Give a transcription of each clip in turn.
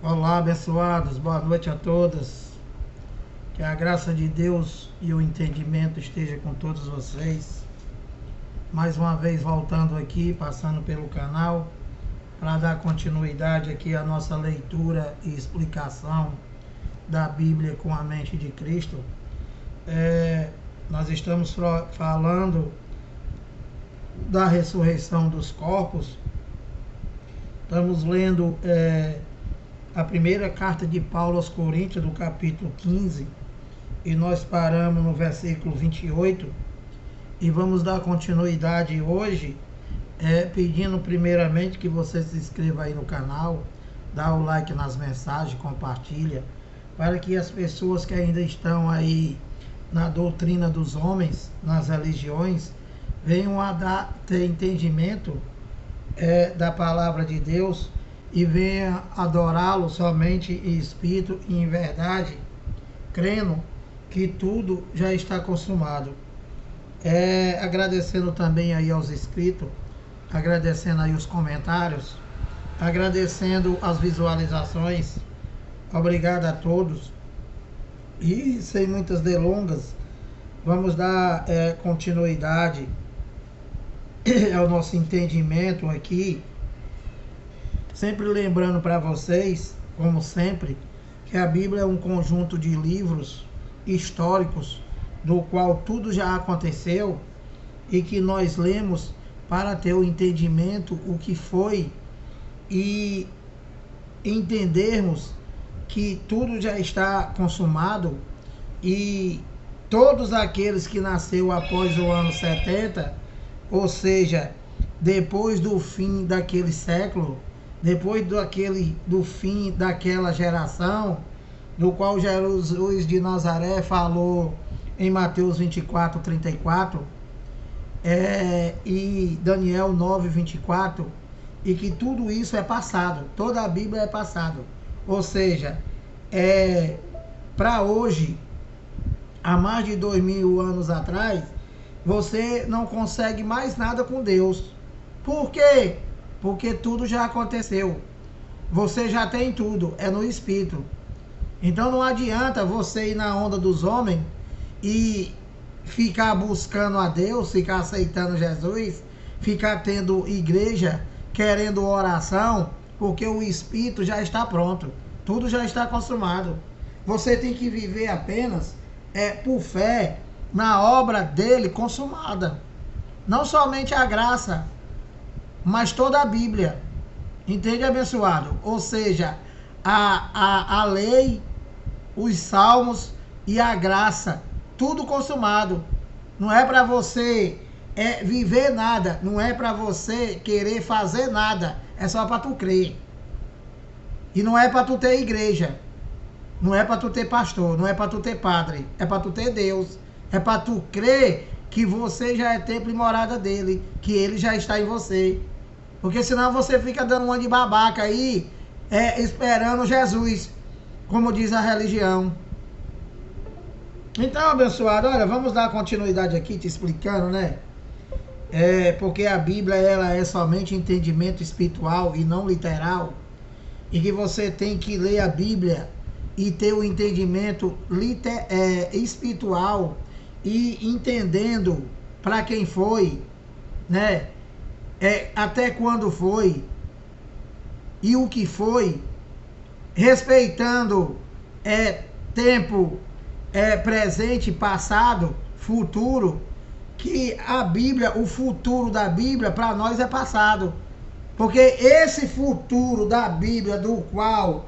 Olá, abençoados, boa noite a todos. Que a graça de Deus e o entendimento esteja com todos vocês. Mais uma vez voltando aqui, passando pelo canal, para dar continuidade aqui à nossa leitura e explicação da Bíblia com a mente de Cristo. Nós estamos falando da ressurreição dos corpos. Estamos lendo a primeira carta de Paulo aos Coríntios, do capítulo 15, e nós paramos no versículo 28, e vamos dar continuidade hoje, pedindo primeiramente que você se inscreva aí no canal, dá o like nas mensagens, compartilha, para que as pessoas que ainda estão aí na doutrina dos homens, nas religiões, venham a ter entendimento da palavra de Deus e venha adorá-lo somente em espírito e em verdade, crendo que tudo já está consumado. Agradecendo também aí aos inscritos, agradecendo aí os comentários, agradecendo as visualizações. Obrigado a todos. E sem muitas delongas, vamos dar continuidade ao nosso entendimento aqui. Sempre lembrando para vocês, como sempre, que a Bíblia é um conjunto de livros históricos do qual tudo já aconteceu e que nós lemos para ter o entendimento o que foi e entendermos que tudo já está consumado, e todos aqueles que nasceu após o ano 70, ou seja, depois do fim daquele século, depois do fim daquela geração, do qual Jesus de Nazaré falou em Mateus 24, 34, e Daniel 9, 24, e que tudo isso é passado, toda a Bíblia é passado. Ou seja, para hoje, há mais de 2000 anos atrás, você não consegue mais nada com Deus. Por quê? Porque tudo já aconteceu. Você já tem tudo, é no Espírito. Então não adianta você ir na onda dos homens e ficar buscando a Deus, ficar aceitando Jesus, ficar tendo igreja, querendo oração, porque o Espírito já está pronto. Tudo já está consumado. Você tem que viver apenas por fé na obra dele consumada. Não somente a graça, mas toda a Bíblia. Entende, abençoado? Ou seja, a lei, os salmos e a graça, tudo consumado. Não é para você viver nada, não é para você querer fazer nada, é só para tu crer. E não é para tu ter igreja, não é para tu ter pastor, não é para tu ter padre, é para tu ter Deus, é para tu crer que você já é templo e morada dele, que ele já está em você. Porque senão você fica dando uma de babaca aí, esperando Jesus, como diz a religião. Então, abençoado, olha, vamos dar continuidade aqui, te explicando, né? Porque a Bíblia, ela é somente entendimento espiritual e não literal. E que você tem que ler a Bíblia e ter o entendimento espiritual e entendendo para quem foi, né? Até quando foi e o que foi, respeitando tempo presente, passado, futuro, que a Bíblia, o futuro da Bíblia para nós é passado, porque esse futuro da Bíblia do qual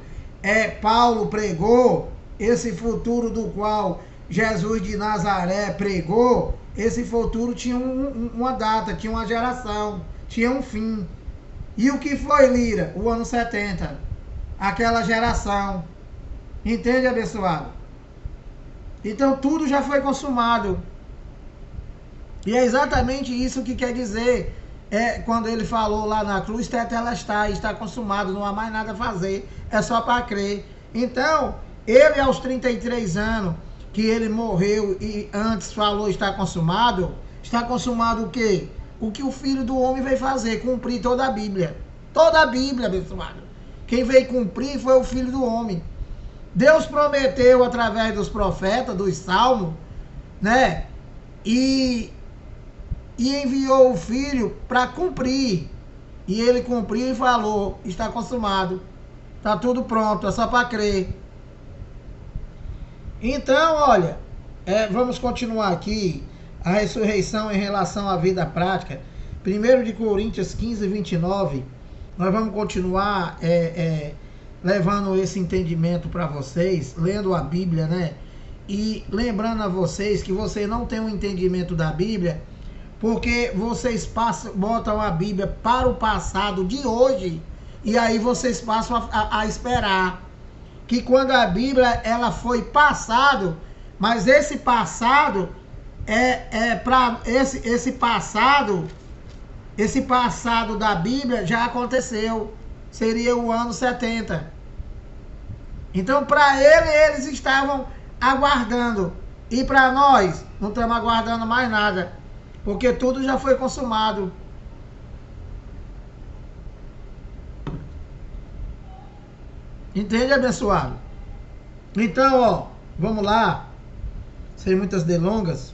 Paulo pregou, esse futuro do qual Jesus de Nazaré pregou, esse futuro tinha uma data, tinha uma geração, tinha um fim. E o que foi, Lira? O ano 70. Aquela geração. Entende, abençoado? Então tudo já foi consumado. E é exatamente isso que quer dizer. Quando ele falou lá na cruz, tetelestai, está consumado, não há mais nada a fazer, é só para crer. Então, ele aos 33 anos, que ele morreu e antes falou está consumado o quê? O que o Filho do Homem veio fazer, cumprir toda a Bíblia, abençoado. Quem veio cumprir foi o Filho do Homem. Deus prometeu através dos profetas, dos salmos, né? E enviou o Filho para cumprir. E ele cumpriu e falou, está consumado. Está tudo pronto, é só para crer. Então, olha, vamos continuar aqui. A ressurreição em relação à vida prática. 1 de Coríntios 15, 29. Nós vamos continuar levando esse entendimento para vocês, lendo a Bíblia, né? E lembrando a vocês que vocês não têm um entendimento da Bíblia, porque vocês botam a Bíblia para o passado de hoje, e aí vocês passam a esperar que quando a Bíblia ela foi passado, mas esse passado esse passado da Bíblia já aconteceu, seria o ano 70. Então, para eles estavam aguardando, e para nós não estamos aguardando mais nada, porque tudo já foi consumado. Entende, abençoado? Então, ó, vamos lá, sem muitas delongas.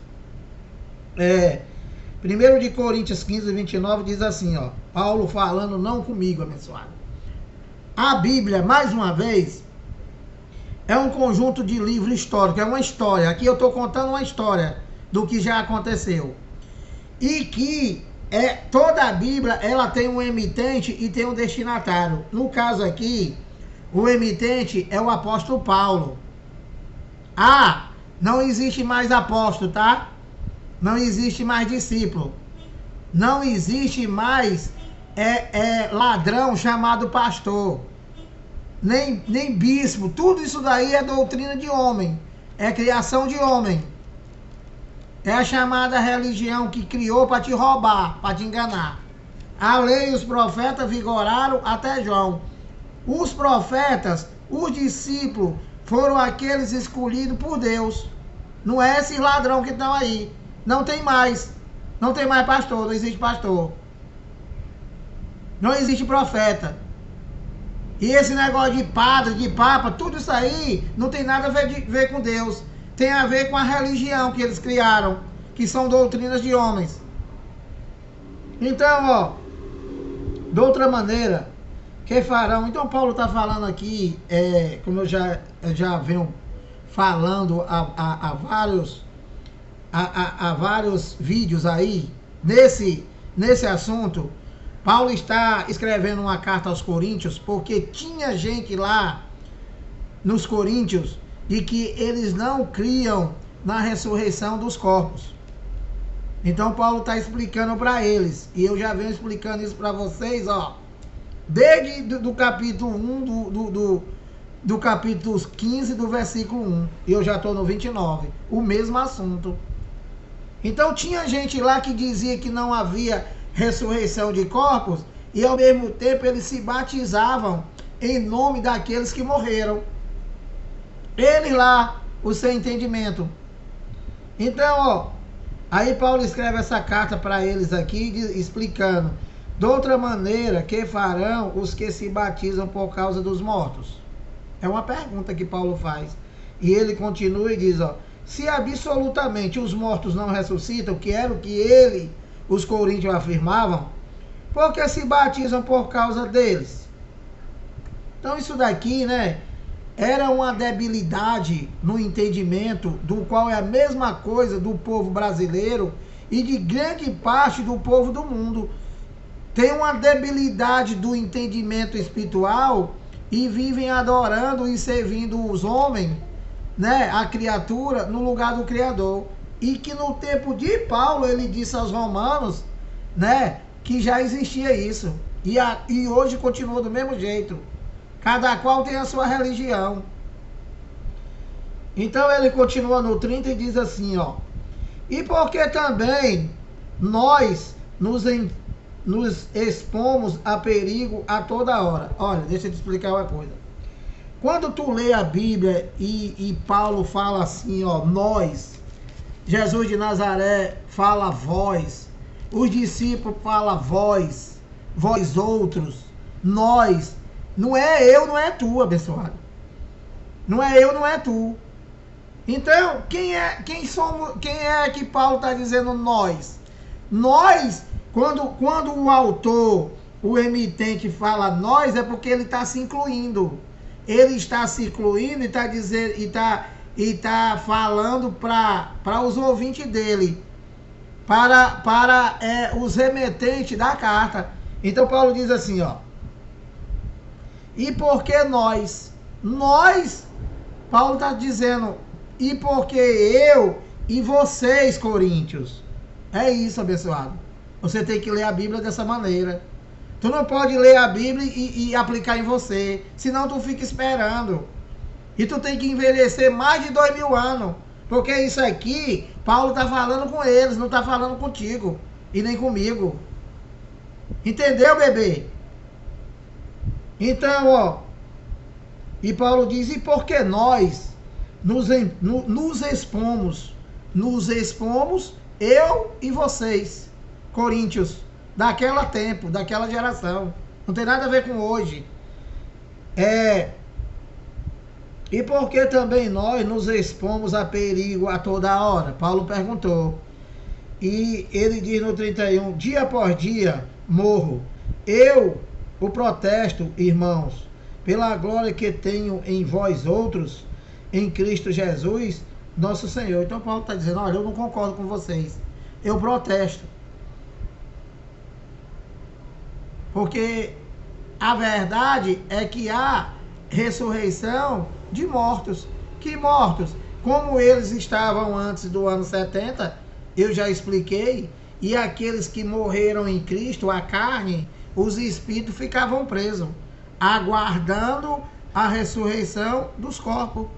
1 de Coríntios 15, 29 diz assim, ó, Paulo falando não comigo, abençoado. A Bíblia, mais uma vez, é um conjunto de livros históricos, é uma história. Aqui eu estou contando uma história do que já aconteceu. E que toda a Bíblia, ela tem um emitente e tem um destinatário. No caso aqui, o emitente é o apóstolo Paulo. Não existe mais apóstolo, tá? Não existe mais discípulo. Não existe mais ladrão chamado pastor. Nem bispo. Tudo isso daí é doutrina de homem. É criação de homem. É a chamada religião que criou para te roubar, para te enganar. A lei e os profetas vigoraram até João. Os profetas, os discípulos, foram aqueles escolhidos por Deus. Não é esses ladrão que estão aí. Não tem mais. Não tem mais pastor, não existe pastor. Não existe profeta. E esse negócio de padre, de papa, tudo isso aí não tem nada a ver com Deus. Tem a ver com a religião que eles criaram, que são doutrinas de homens. Então, ó, de outra maneira, que farão? Então Paulo está falando aqui, como eu já venho falando há vários vídeos aí, nesse assunto. Paulo está escrevendo uma carta aos Coríntios, porque tinha gente lá nos Coríntios de que eles não criam na ressurreição dos corpos. Então Paulo está explicando para eles, e eu já venho explicando isso para vocês, ó, desde do capítulo 1, do capítulo 15, do versículo 1, e eu já estou no 29, o mesmo assunto. Então tinha gente lá que dizia que não havia ressurreição de corpos, e ao mesmo tempo eles se batizavam em nome daqueles que morreram. Eles lá, o seu entendimento. Então, ó, aí Paulo escreve essa carta para eles aqui, explicando, de outra maneira, que farão os que se batizam por causa dos mortos? É uma pergunta que Paulo faz. E ele continua e diz, ó, se absolutamente os mortos não ressuscitam, que era o que os coríntios afirmavam, porque se batizam por causa deles. Então isso daqui, né, era uma debilidade no entendimento, do qual é a mesma coisa do povo brasileiro e de grande parte do povo do mundo. Tem uma debilidade do entendimento espiritual e vivem adorando e servindo os homens, né, a criatura, no lugar do Criador. E que no tempo de Paulo ele disse aos romanos, né, que já existia isso. E hoje continua do mesmo jeito. Cada qual tem a sua religião. Então ele continua no 30 e diz assim, ó, e porque também nós nos expomos a perigo a toda hora. Olha, deixa eu te explicar uma coisa. Quando tu lê a Bíblia e Paulo fala assim, ó, nós, Jesus de Nazaré fala vós, os discípulos falam vós outros, nós, Não é eu, não é tu, abençoado. Não é eu, não é tu. Então, quem é que Paulo está dizendo nós? Nós, quando o autor, o emitente fala nós, é porque ele está se incluindo. Ele está se incluindo e está dizendo, e tá falando para os ouvintes dele, para os remetentes da carta. Então Paulo diz assim, ó. E porque nós, Paulo está dizendo, e porque eu e vocês, coríntios. É isso, abençoado. Você tem que ler a Bíblia dessa maneira. Tu não pode ler a Bíblia e aplicar em você, senão tu fica esperando. E tu tem que envelhecer mais de 2000 anos. Porque isso aqui, Paulo está falando com eles, não está falando contigo e nem comigo. Entendeu, bebê? Então, ó, e Paulo diz, e porque nós nos expomos, eu e vocês, coríntios, daquela tempo, daquela geração. Não tem nada a ver com hoje. E porque também nós nos expomos a perigo a toda hora? Paulo perguntou. E ele diz no 31, dia após dia morro. Eu o protesto, irmãos, pela glória que tenho em vós outros, em Cristo Jesus, nosso Senhor. Então Paulo está dizendo, olha, eu não concordo com vocês. Eu protesto. Porque a verdade é que há ressurreição de mortos. Que mortos? Como eles estavam antes do ano 70, eu já expliquei, e aqueles que morreram em Cristo, a carne, os espíritos ficavam presos, aguardando a ressurreição dos corpos.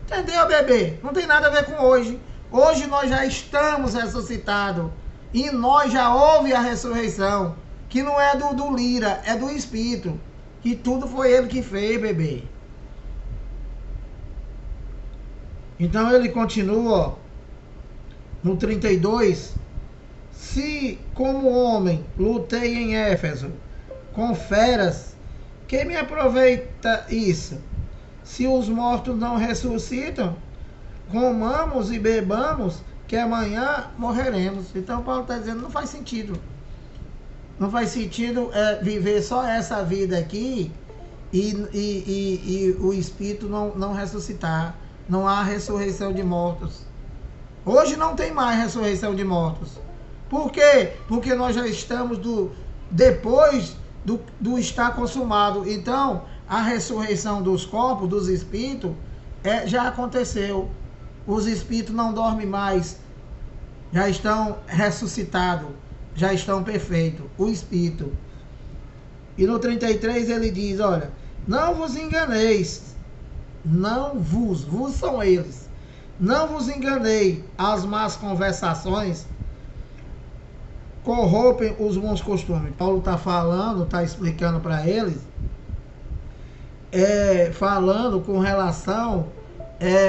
Entendeu, bebê? Não tem nada a ver com hoje. Hoje nós já estamos ressuscitados, e nós já houve a ressurreição, que não é do Lira, é do Espírito, que tudo foi ele que fez, bebê. Então ele continua, ó, no 32, se como homem lutei em Éfeso com feras, que me aproveita isso? Se os mortos não ressuscitam, comamos e bebamos, que amanhã morreremos. Então Paulo está dizendo, não faz sentido. Não faz sentido viver só essa vida aqui e o Espírito não ressuscitar. Não há ressurreição de mortos. Hoje não tem mais ressurreição de mortos. Por quê? Porque nós já estamos depois do estar consumado. Então, a ressurreição dos corpos, dos espíritos, já aconteceu. Os espíritos não dormem mais. Já estão ressuscitados. Já estão perfeitos. O espírito. E no 33 ele diz, olha, não vos enganeis. Não vos são eles. Não vos enganei, as más conversações corrompem os bons costumes. Paulo está falando, está explicando para eles, falando com relação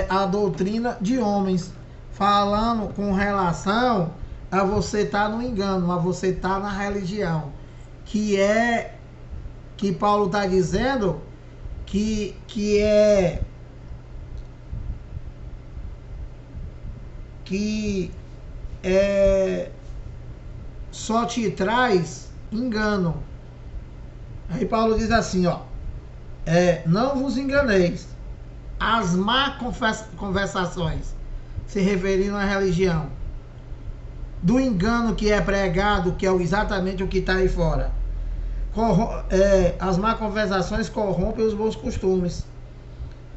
à doutrina de homens, falando com relação a você estar no engano, a você estar na religião, que Paulo está dizendo que só te traz engano. Aí Paulo diz assim, ó, não vos enganeis, as más conversações, se referindo à religião, do engano que é pregado, que é exatamente o que está aí fora. As más conversações corrompem os bons costumes.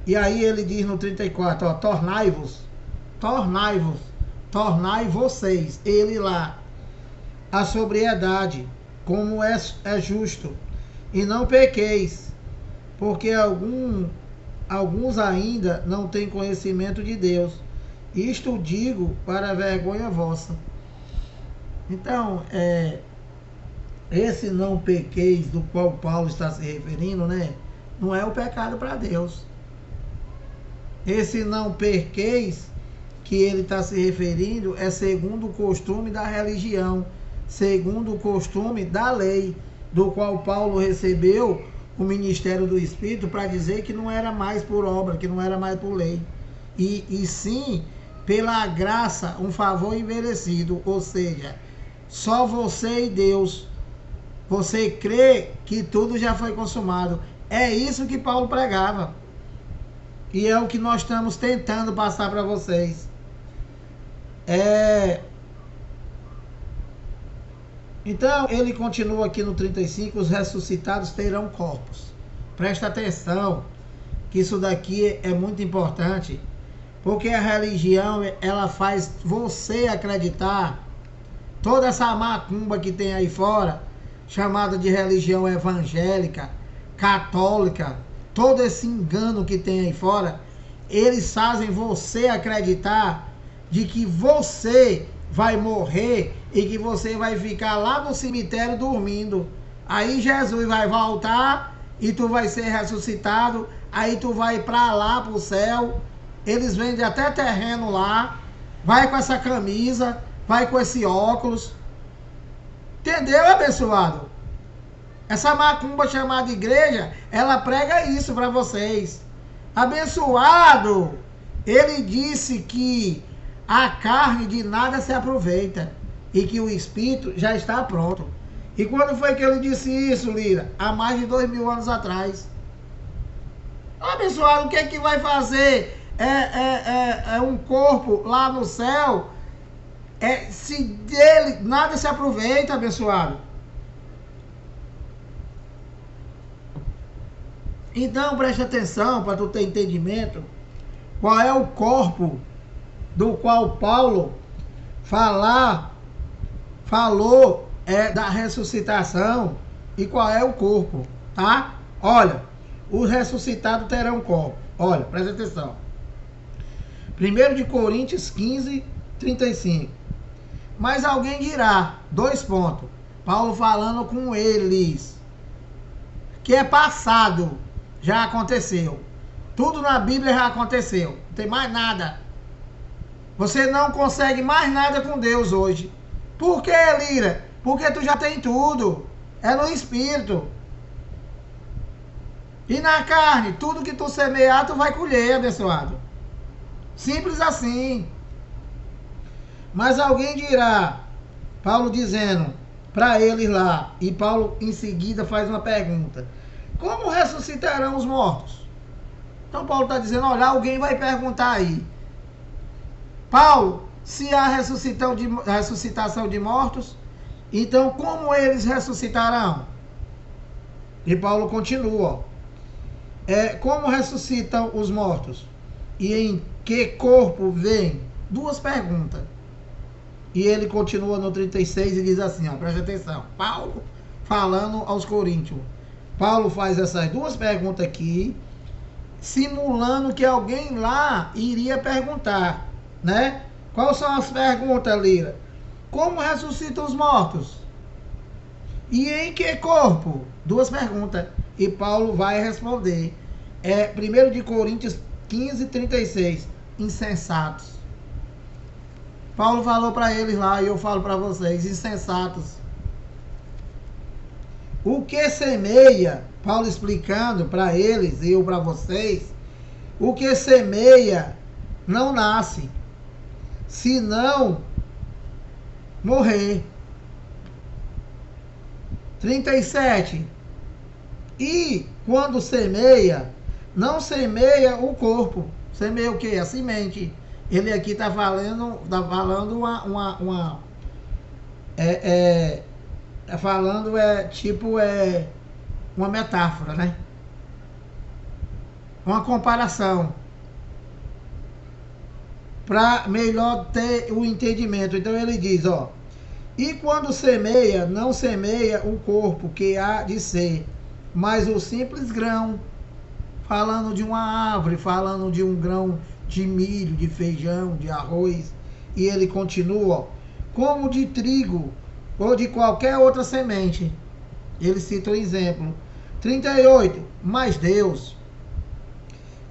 E aí ele diz no 34, ó, tornai vocês, ele lá, a sobriedade, como é justo, e não pequeis, porque alguns ainda não têm conhecimento de Deus. Isto digo para a vergonha vossa. Então, esse não pequeis do qual Paulo está se referindo, né? Não é o pecado para Deus. Esse não pequeis que ele está se referindo é segundo o costume da religião, segundo o costume da lei, do qual Paulo recebeu o ministério do Espírito para dizer que não era mais por obra, que não era mais por lei. E sim pela graça, um favor imerecido. Ou seja, só você e Deus. Você crê que tudo já foi consumado. É isso que Paulo pregava. E é o que nós estamos tentando passar para vocês. Então, ele continua aqui no 35, os ressuscitados terão corpos. Presta atenção, que isso daqui é muito importante, porque a religião, ela faz você acreditar, toda essa macumba que tem aí fora, chamada de religião evangélica, católica, todo esse engano que tem aí fora, eles fazem você acreditar de que você vai morrer e que você vai ficar lá no cemitério dormindo. Aí Jesus vai voltar e tu vai ser ressuscitado, aí tu vai para lá, pro céu. Eles vendem até terreno lá, vai com essa camisa, vai com esse óculos. Entendeu, abençoado? Essa macumba chamada igreja, ela prega isso para vocês. Abençoado, ele disse que a carne de nada se aproveita e que o espírito já está pronto. E quando foi que ele disse isso, Lira? Há mais de 2000 anos atrás. Abençoado, o que é que vai fazer um corpo lá no céu? Se dele nada se aproveita, abençoado. Então preste atenção para tu ter entendimento qual é o corpo do qual Paulo falou da ressuscitação e qual é o corpo, tá? Olha, os ressuscitados terão corpo. Olha, presta atenção. 1 de Coríntios 15, 35. Mas alguém dirá, 2 pontos. Paulo falando com eles, que é passado, já aconteceu. Tudo na Bíblia já aconteceu. Não tem mais nada. Você não consegue mais nada com Deus hoje. Por que, Lira? Porque tu já tem tudo. É no Espírito. E na carne, tudo que tu semear, tu vai colher, abençoado. Simples assim. Mas alguém dirá, Paulo dizendo para eles lá, e Paulo em seguida faz uma pergunta: como ressuscitarão os mortos? Então Paulo está dizendo, olha, alguém vai perguntar aí, Paulo, se há ressuscitação de mortos, então como eles ressuscitarão? E Paulo continua, como ressuscitam os mortos? E em que corpo vem? 2 perguntas. E ele continua no 36 e diz assim, ó, preste atenção, Paulo falando aos Coríntios. Paulo faz essas 2 perguntas aqui, simulando que alguém lá iria perguntar, né? Quais são as perguntas, Lira? Como ressuscitam os mortos? E em que corpo? 2 perguntas. E Paulo vai responder. 1 de Coríntios 15, 36. Insensatos. Paulo falou para eles lá, e eu falo para vocês, insensatos. O que semeia, Paulo explicando para eles e eu para vocês, o que semeia não nasce, senão morrer. 37. E quando semeia, não semeia o corpo, semeia o quê? A semente. Ele aqui está falando uma metáfora, né? Uma comparação para melhor ter o entendimento. Então ele diz, ó, e quando semeia, não semeia o corpo que há de ser, mas o simples grão, falando de uma árvore, falando de um grão de milho, de feijão, de arroz. E ele continua, como de trigo ou de qualquer outra semente. Ele cita um exemplo. 38. Mas Deus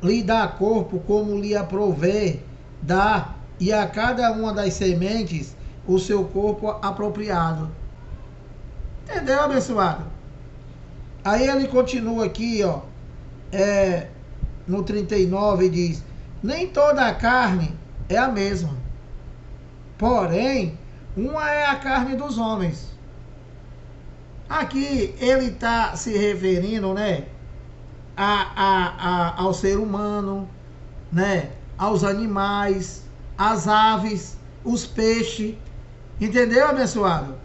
lhe dá corpo como lhe aprouver, dá, e a cada uma das sementes o seu corpo apropriado. Entendeu, abençoado? Aí ele continua aqui, ó, no 39 diz: nem toda a carne é a mesma, porém, uma é a carne dos homens. Aqui ele está se referindo, né, ao ser humano, né, aos animais, às aves, os peixes. Entendeu, abençoado?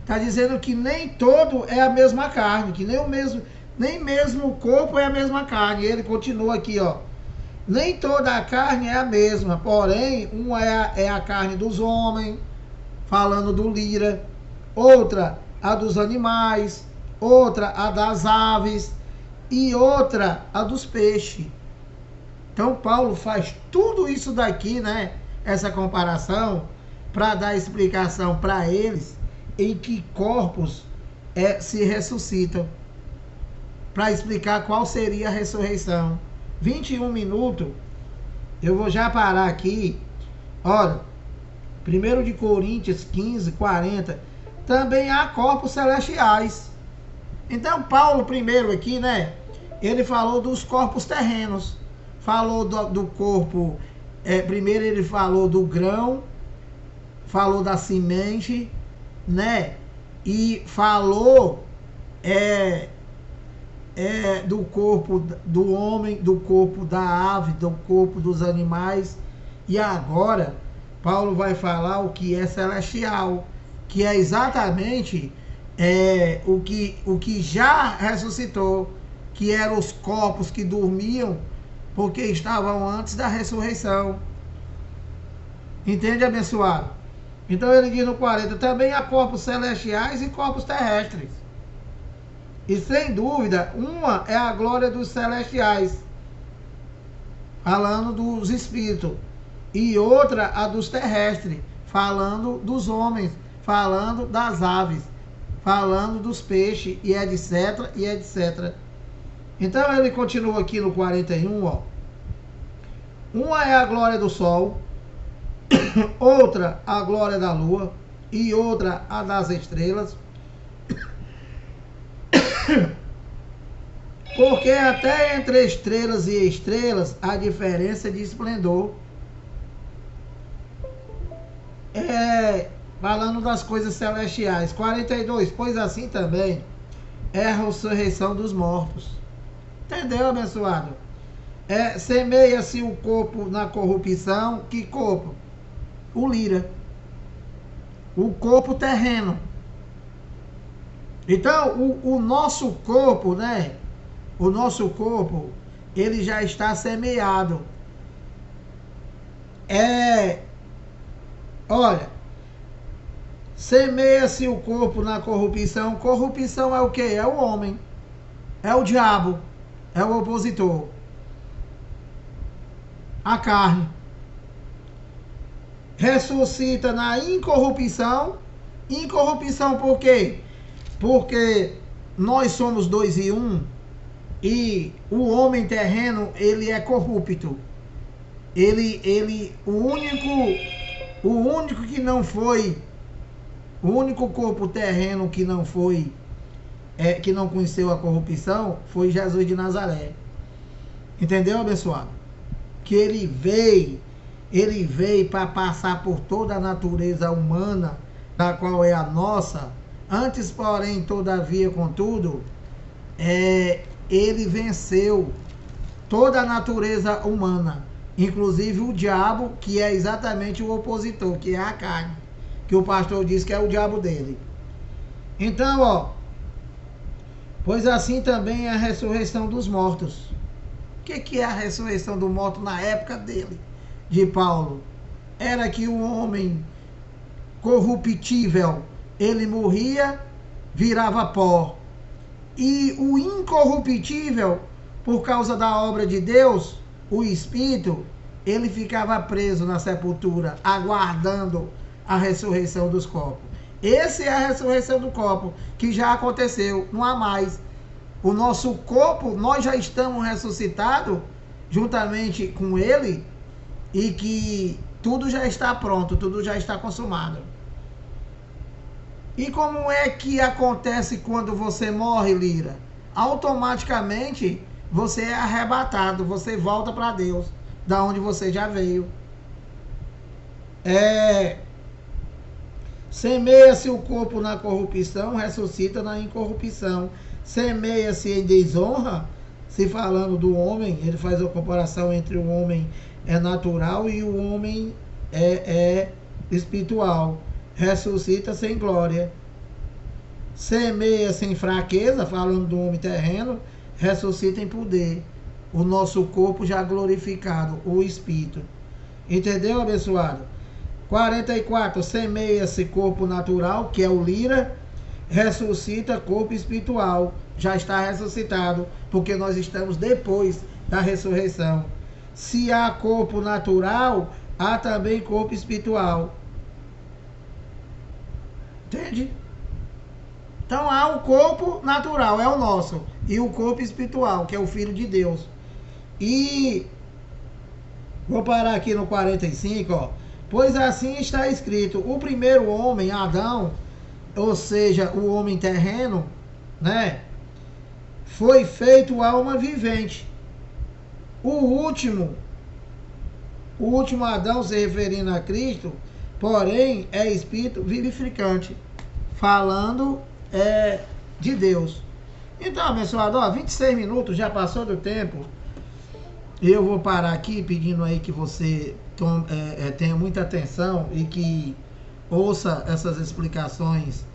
Está dizendo que nem todo é a mesma carne, que nem mesmo o corpo é a mesma carne. Ele continua aqui, ó. Nem toda a carne é a mesma, porém, uma é a carne dos homens, falando do lira, outra a dos animais, outra a das aves e outra a dos peixes. Então Paulo faz tudo isso daqui, né? Essa comparação, para dar explicação para eles em que corpos se ressuscitam, para explicar qual seria a ressurreição. 21 minutos, eu vou já parar aqui. Olha, 1 de Coríntios 15, 40, também há corpos celestiais. Então Paulo primeiro aqui, né, ele falou dos corpos terrenos, falou do corpo, primeiro ele falou do grão, falou da semente, né, e falou do corpo do homem, do corpo da ave, do corpo dos animais. E agora Paulo vai falar o que é celestial, que é exatamente o que já ressuscitou, que eram os corpos que dormiam porque estavam antes da ressurreição. Entende, abençoado? Então ele diz no 40, também há corpos celestiais e corpos terrestres. E sem dúvida, uma é a glória dos celestiais, falando dos espíritos, e outra a dos terrestres, falando dos homens, falando das aves, falando dos peixes, e etc, e etc. Então ele continua aqui no 41, ó. Uma é a glória do sol, outra a glória da lua, e outra a das estrelas. Porque até entre estrelas e estrelas há diferença de esplendor. Falando das coisas celestiais. 42, pois assim também é a ressurreição dos mortos. Entendeu, abençoado? Semeia-se o corpo na corrupção. Que corpo? O lira. O corpo terreno. Então, o nosso corpo, né? O nosso corpo, ele já está semeado. Olha, semeia-se o corpo na corrupção. Corrupção é o quê? É o homem. É o diabo. É o opositor. A carne. Ressuscita na incorrupção. Incorrupção por quê? Porque nós somos 2 em 1 e o homem terreno, ele é corrupto. O único que não foi, o único corpo terreno que não foi, que não conheceu a corrupção, foi Jesus de Nazaré. Entendeu, abençoado? Que ele veio para passar por toda a natureza humana, da qual é a nossa. Antes, porém, todavia, contudo, ele venceu toda a natureza humana, inclusive o diabo, que é exatamente o opositor, que é a carne, que o pastor diz que é o diabo dele. Então, ó, pois assim também é a ressurreição dos mortos. O que é a ressurreição do morto na época dele, de Paulo? Era que o homem corruptível, ele morria, virava pó. E o incorruptível, por causa da obra de Deus, o espírito, ele ficava preso na sepultura, aguardando a ressurreição dos corpos. Essa é a ressurreição do corpo, que já aconteceu, não há mais. O nosso corpo, nós já estamos ressuscitados, juntamente com ele, e que tudo já está pronto, tudo já está consumado. E como é que acontece quando você morre, Lira? Automaticamente você é arrebatado, você volta para Deus, da onde você já veio. Semeia-se o corpo na corrupção, ressuscita na incorrupção. Semeia-se em desonra, se falando do homem, ele faz a comparação entre o homem natural e o homem espiritual. Ressuscita sem glória. Semeia-se em fraqueza, falando do homem terreno, ressuscita em poder. O nosso corpo já glorificado, o espírito. Entendeu, abençoado? 44, semeia-se corpo natural, que é o Lira, ressuscita corpo espiritual, já está ressuscitado, porque nós estamos depois da ressurreição. Se há corpo natural, há também corpo espiritual. Entende? Então há um corpo natural, é o nosso, e o corpo espiritual, que é o Filho de Deus. E vou parar aqui no 45, ó. Pois assim está escrito: o primeiro homem, Adão, ou seja, o homem terreno, né, foi feito alma vivente. O último Adão, se referindo a Cristo, porém, é espírito vivificante, falando de Deus. Então, abençoado, ó, 26 minutos, já passou do tempo. Eu vou parar aqui pedindo aí que você tenha muita atenção e que ouça essas explicações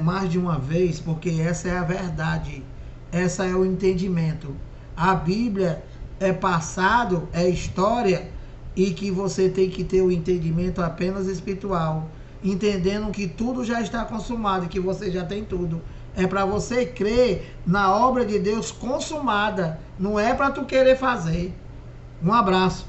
mais de uma vez, porque essa é a verdade, essa é o entendimento. A Bíblia é passado, é história, e que você tem que ter o entendimento apenas espiritual, entendendo que tudo já está consumado, que você já tem tudo. É para você crer na obra de Deus consumada, não é para tu querer fazer. Um abraço.